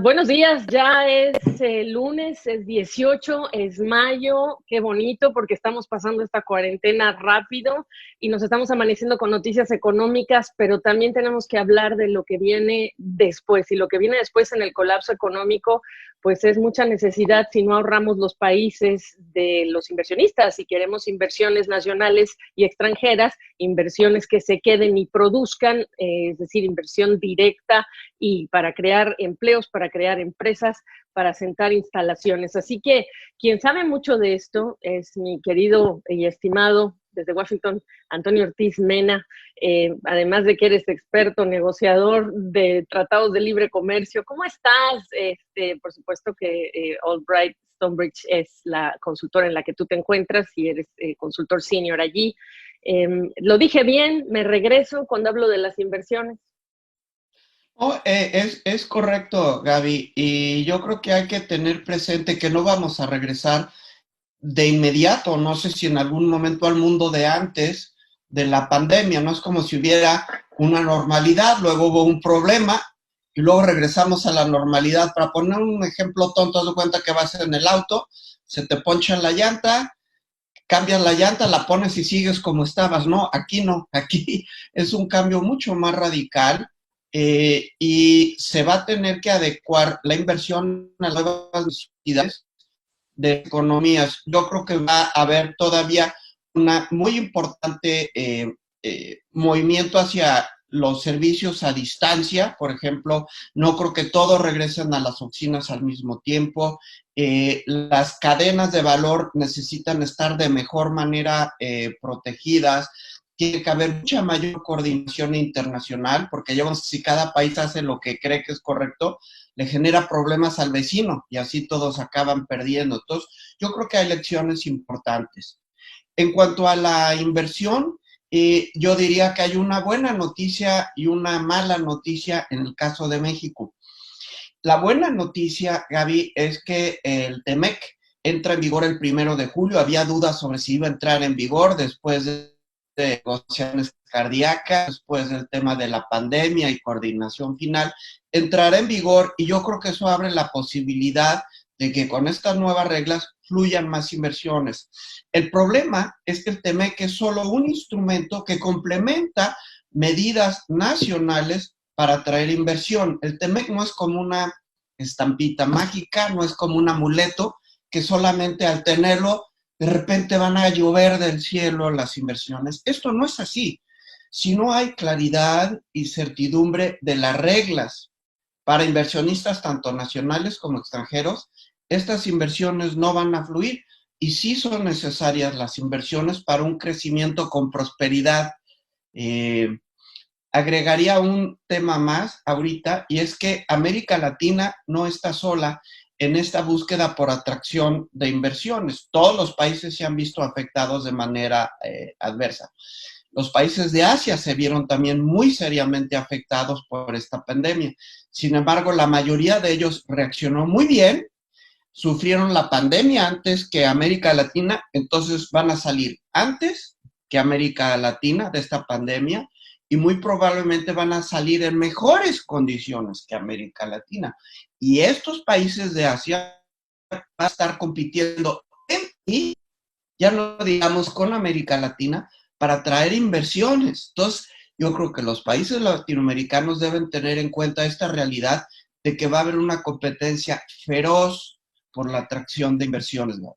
Buenos días, ya es lunes, es 18, es mayo, qué bonito porque estamos pasando esta cuarentena rápido y nos estamos amaneciendo con noticias económicas, pero también tenemos que hablar de lo que viene después y lo que viene después en el colapso económico, pues es mucha necesidad si no ahorramos los países de los inversionistas, si queremos inversiones nacionales y extranjeras, inversiones que se queden y produzcan, es decir, inversión directa y para crear empleos, para crear empresas, para asentar instalaciones. Así que quien sabe mucho de esto es mi querido y estimado desde Washington, Antonio Ortiz Mena, además de que eres experto negociador de tratados de libre comercio. ¿Cómo estás? Por supuesto que Albright Stonebridge es la consultora en la que tú te encuentras y eres consultor senior allí. Lo dije bien, me regreso cuando hablo de las inversiones. Es correcto, Gaby, y yo creo que hay que tener presente que no vamos a regresar de inmediato, no sé si en algún momento al mundo de antes de la pandemia, no es como si hubiera una normalidad, luego hubo un problema y luego regresamos a la normalidad. Para poner un ejemplo tonto, haz de cuenta que vas en el auto, se te poncha la llanta, cambias la llanta, la pones y sigues como estabas. No, aquí es un cambio mucho más radical y se va a tener que adecuar la inversión a las nuevas necesidades de economías. Yo creo que va a haber todavía una muy importante movimiento hacia los servicios a distancia, por ejemplo. No creo que todos regresen a las oficinas al mismo tiempo. Las cadenas de valor necesitan estar de mejor manera protegidas. Tiene que haber mucha mayor coordinación internacional, porque si cada país hace lo que cree que es correcto, le genera problemas al vecino y así todos acaban perdiendo. Entonces, yo creo que hay lecciones importantes. En cuanto a la inversión, yo diría que hay una buena noticia y una mala noticia en el caso de México. La buena noticia, Gaby, es que el TEMEC entra en vigor el 1 de julio. Había dudas sobre si iba a entrar en vigor después de negociaciones cardíacas, después del tema de la pandemia y coordinación final. Entrará en vigor y yo creo que eso abre la posibilidad de que con estas nuevas reglas fluyan más inversiones. El problema es que el TEMEC es solo un instrumento que complementa medidas nacionales para atraer inversión. El TEMEC no es como una estampita mágica, no es como un amuleto que solamente al tenerlo de repente van a llover del cielo las inversiones. Esto no es así. Si no hay claridad y certidumbre de las reglas para inversionistas tanto nacionales como extranjeros, estas inversiones no van a fluir y sí son necesarias las inversiones para un crecimiento con prosperidad. Agregaría un tema más ahorita, y es que América Latina no está sola en esta búsqueda por atracción de inversiones. Todos los países se han visto afectados de manera adversa. Los países de Asia se vieron también muy seriamente afectados por esta pandemia. Sin embargo, la mayoría de ellos reaccionó muy bien, sufrieron la pandemia antes que América Latina, entonces van a salir antes que América Latina de esta pandemia y muy probablemente van a salir en mejores condiciones que América Latina. Y estos países de Asia van a estar compitiendo y ya no digamos con América Latina para atraer inversiones. Entonces, yo creo que los países latinoamericanos deben tener en cuenta esta realidad de que va a haber una competencia feroz por la atracción de inversiones, ¿no?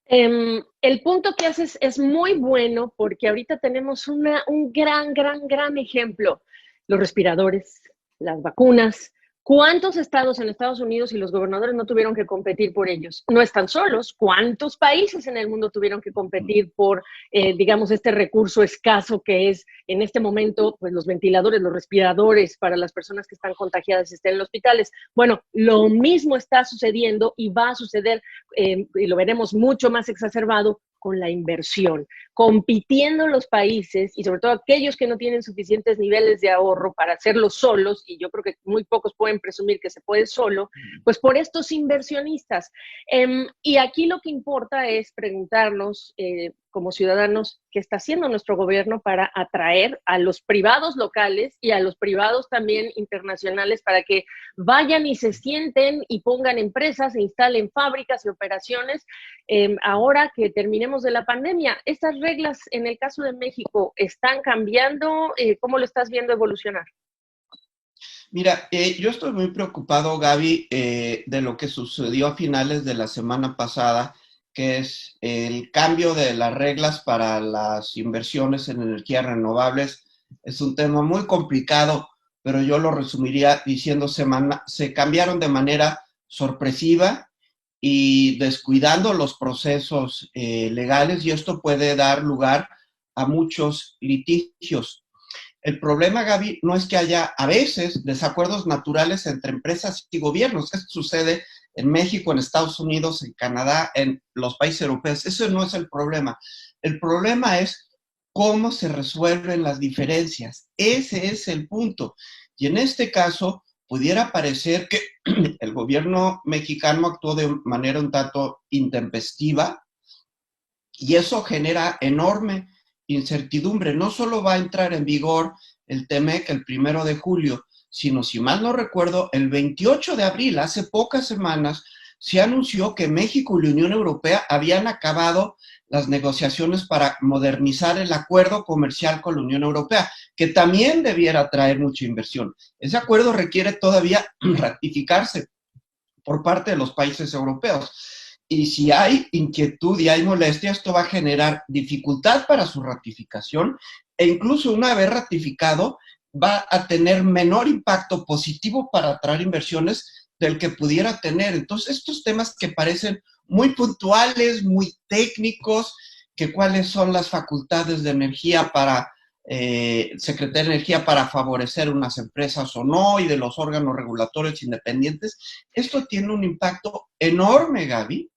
El punto que haces es muy bueno porque ahorita tenemos un gran ejemplo. Los respiradores, las vacunas. ¿Cuántos estados en Estados Unidos y los gobernadores no tuvieron que competir por ellos? No están solos. ¿Cuántos países en el mundo tuvieron que competir por, digamos, este recurso escaso que es en este momento, pues los ventiladores, los respiradores para las personas que están contagiadas y estén en los hospitales? Bueno, lo mismo está sucediendo y va a suceder y lo veremos mucho más exacerbado con la inversión, compitiendo los países y sobre todo aquellos que no tienen suficientes niveles de ahorro para hacerlo solos, y yo creo que muy pocos pueden presumir que se puede solo, pues por estos inversionistas. Y aquí lo que importa es preguntarnos, como ciudadanos, qué está haciendo nuestro gobierno para atraer a los privados locales y a los privados también internacionales para que vayan y se sienten y pongan empresas, e instalen fábricas y operaciones ahora que terminemos de la pandemia. ¿Estas reglas en el caso de México están cambiando? ¿Cómo lo estás viendo evolucionar? Mira, yo estoy muy preocupado, Gaby, de lo que sucedió a finales de la semana pasada, que es el cambio de las reglas para las inversiones en energías renovables. Es un tema muy complicado, pero yo lo resumiría diciendo se cambiaron de manera sorpresiva y descuidando los procesos legales, y esto puede dar lugar a muchos litigios. El problema, Gaby, no es que haya a veces desacuerdos naturales entre empresas y gobiernos. Esto sucede en México, en Estados Unidos, en Canadá, en los países europeos. Eso no es el problema. El problema es cómo se resuelven las diferencias. Ese es el punto. Y en este caso, pudiera parecer que el gobierno mexicano actuó de manera un tanto intempestiva y eso genera enorme incertidumbre. No solo va a entrar en vigor el TEMEC el 1 de julio, sino, si mal no recuerdo, el 28 de abril, hace pocas semanas, se anunció que México y la Unión Europea habían acabado las negociaciones para modernizar el acuerdo comercial con la Unión Europea, que también debiera traer mucha inversión. Ese acuerdo requiere todavía ratificarse por parte de los países europeos. Y si hay inquietud y hay molestia, esto va a generar dificultad para su ratificación e incluso una vez ratificado va a tener menor impacto positivo para atraer inversiones del que pudiera tener. Entonces, estos temas que parecen muy puntuales, muy técnicos, que cuáles son las facultades de energía para Secretaría de Energía para favorecer unas empresas o no, y de los órganos regulatorios independientes, esto tiene un impacto enorme, Gaby.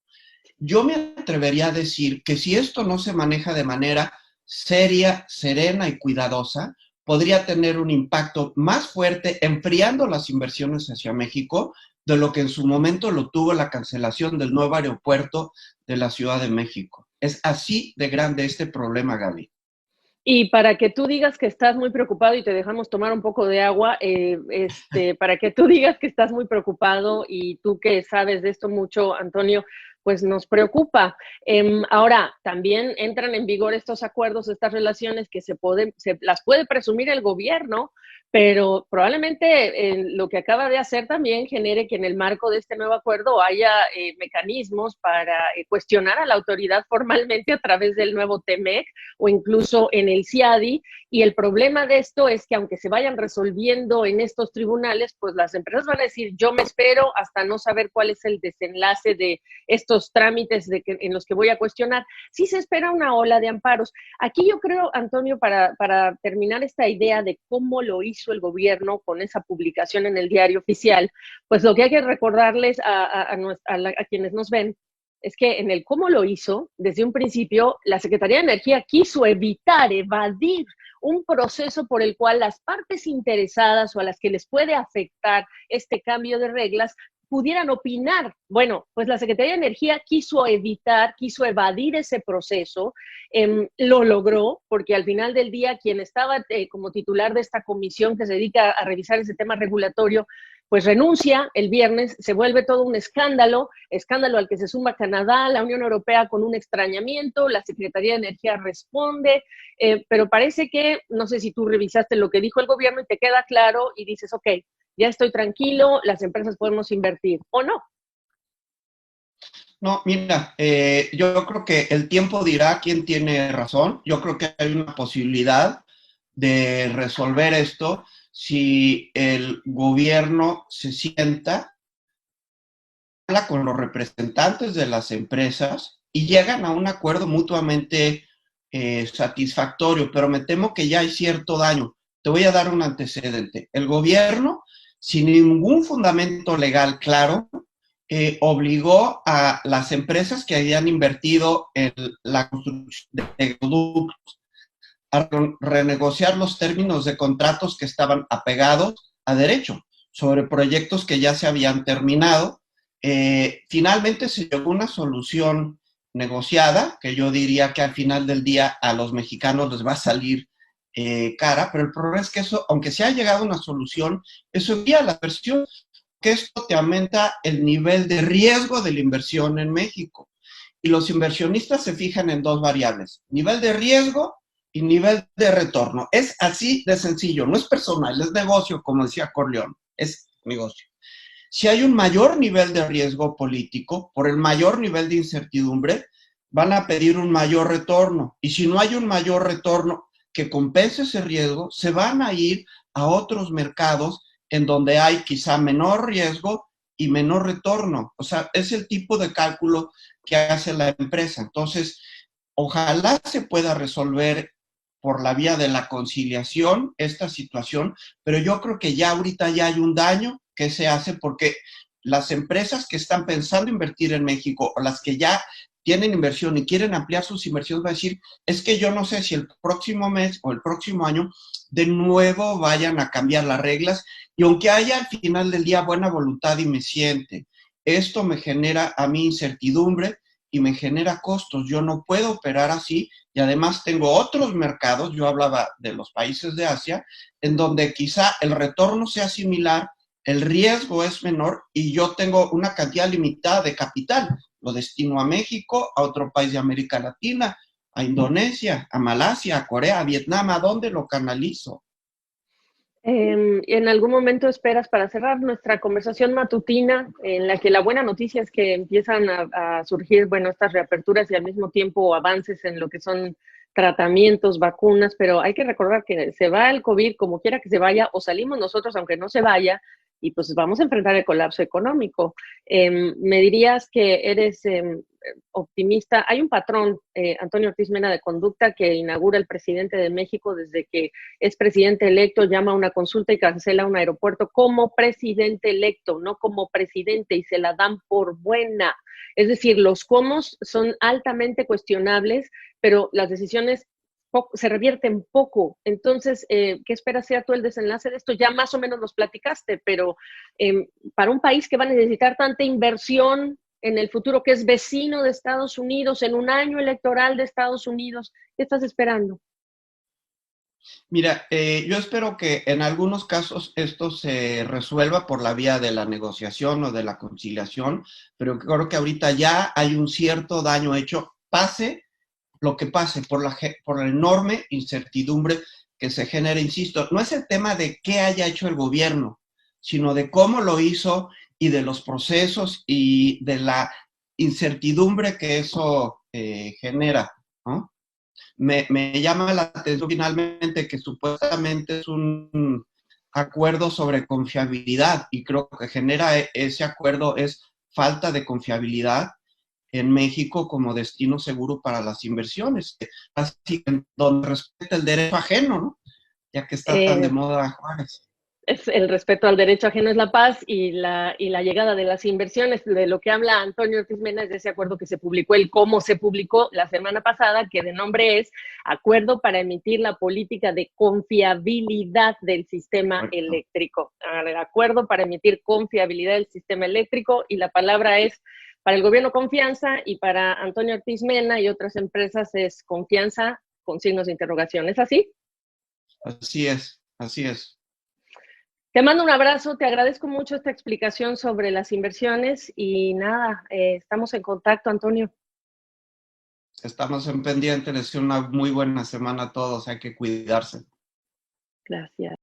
Yo me atrevería a decir que si esto no se maneja de manera seria, serena y cuidadosa, podría tener un impacto más fuerte enfriando las inversiones hacia México de lo que en su momento lo tuvo la cancelación del nuevo aeropuerto de la Ciudad de México. Es así de grande este problema, Gaby. Y para que tú digas que estás muy preocupado y te dejamos tomar un poco de agua, para que tú digas que estás muy preocupado y tú que sabes de esto mucho, Antonio, pues nos preocupa. Ahora, también entran en vigor estos acuerdos, estas relaciones que se las puede presumir el gobierno, pero probablemente lo que acaba de hacer también genere que en el marco de este nuevo acuerdo haya mecanismos para cuestionar a la autoridad formalmente a través del nuevo TEMEC o incluso en el CIADI. Y el problema de esto es que aunque se vayan resolviendo en estos tribunales, pues las empresas van a decir, yo me espero hasta no saber cuál es el desenlace de estos trámites en los que voy a cuestionar. Sí se espera una ola de amparos. Aquí yo creo, Antonio, para terminar esta idea de cómo lo hizo el gobierno con esa publicación en el diario oficial, pues lo que hay que recordarles a quienes nos ven es que en el cómo lo hizo, desde un principio, la Secretaría de Energía quiso evadir un proceso por el cual las partes interesadas o a las que les puede afectar este cambio de reglas pudieran opinar. Bueno, pues la Secretaría de Energía quiso evadir ese proceso, lo logró, porque al final del día quien estaba como titular de esta comisión que se dedica a revisar ese tema regulatorio, pues renuncia el viernes, se vuelve todo un escándalo al que se suma Canadá, la Unión Europea con un extrañamiento, la Secretaría de Energía responde, pero parece que, no sé si tú revisaste lo que dijo el gobierno y te queda claro y dices, ok, ya estoy tranquilo, las empresas podemos invertir, ¿o no? No, mira, yo creo que el tiempo dirá quién tiene razón. Yo creo que hay una posibilidad de resolver esto si el gobierno se sienta, habla con los representantes de las empresas y llegan a un acuerdo mutuamente satisfactorio, pero me temo que ya hay cierto daño. Te voy a dar un antecedente. El gobierno, sin ningún fundamento legal claro, obligó a las empresas que habían invertido en la construcción de gasoductos a renegociar los términos de contratos que estaban apegados a derecho sobre proyectos que ya se habían terminado. Finalmente se llegó a una solución negociada, que yo diría que al final del día a los mexicanos les va a salir cara, pero el problema es que eso, aunque se ha llegado a una solución, eso envía la versión que esto te aumenta el nivel de riesgo de la inversión en México. Y los inversionistas se fijan en dos variables, nivel de riesgo y nivel de retorno. Es así de sencillo, no es personal, es negocio, como decía Corleone, es negocio. Si hay un mayor nivel de riesgo político, por el mayor nivel de incertidumbre, van a pedir un mayor retorno. Y si no hay un mayor retorno que compense ese riesgo, se van a ir a otros mercados en donde hay quizá menor riesgo y menor retorno. O sea, es el tipo de cálculo que hace la empresa. Entonces, ojalá se pueda resolver por la vía de la conciliación esta situación, pero yo creo que ya ahorita ya hay un daño que se hace porque las empresas que están pensando invertir en México o las que ya tienen inversión y quieren ampliar sus inversiones van a decir, es que yo no sé si el próximo mes o el próximo año de nuevo vayan a cambiar las reglas y aunque haya al final del día buena voluntad y me siente, esto me genera a mí incertidumbre y me genera costos. Yo no puedo operar así y además tengo otros mercados, yo hablaba de los países de Asia, en donde quizá el retorno sea similar, el riesgo es menor y yo tengo una cantidad limitada de capital. Lo destino a México, a otro país de América Latina, a Indonesia, a Malasia, a Corea, a Vietnam, ¿a dónde lo canalizo? En algún momento esperas para cerrar nuestra conversación matutina, en la que la buena noticia es que empiezan a surgir, bueno, estas reaperturas y al mismo tiempo avances en lo que son tratamientos, vacunas, pero hay que recordar que se va el COVID como quiera que se vaya, o salimos nosotros aunque no se vaya, y pues vamos a enfrentar el colapso económico. Me dirías que eres optimista. Hay un patrón, Antonio Ortiz Mena, de conducta que inaugura el presidente de México desde que es presidente electo, llama a una consulta y cancela un aeropuerto como presidente electo, no como presidente, y se la dan por buena. Es decir, los cómo son altamente cuestionables, pero las decisiones se revierten poco. Entonces, ¿qué esperas sea tú el desenlace de esto? Ya más o menos los platicaste, pero para un país que va a necesitar tanta inversión en el futuro, que es vecino de Estados Unidos, en un año electoral de Estados Unidos, ¿qué estás esperando? Mira, yo espero que en algunos casos esto se resuelva por la vía de la negociación o de la conciliación, pero creo que ahorita ya hay un cierto daño hecho, pase lo que pase, por la enorme incertidumbre que se genera, insisto, no es el tema de qué haya hecho el gobierno, sino de cómo lo hizo y de los procesos y de la incertidumbre que eso genera, ¿no? Me llama la atención finalmente que supuestamente es un acuerdo sobre confiabilidad y creo que genera ese acuerdo es falta de confiabilidad en México como destino seguro para las inversiones, así donde respeta el derecho ajeno, ¿no? Ya que está tan de Eh, moda Juárez. es el respeto al derecho ajeno es la paz y la llegada de las inversiones. De lo que habla Antonio Ortiz Mena es de ese acuerdo que se publicó, el cómo se publicó la semana pasada, que de nombre es Acuerdo para emitir la política de confiabilidad del sistema Correcto. eléctrico. Acuerdo para emitir confiabilidad del sistema eléctrico, y la palabra es para el gobierno confianza y para Antonio Ortiz Mena y otras empresas es confianza con signos de interrogación. ¿Es así? Así es, así es. Te mando un abrazo, te agradezco mucho esta explicación sobre las inversiones y nada, estamos en contacto, Antonio. Estamos en pendiente, les deseo una muy buena semana a todos, hay que cuidarse. Gracias.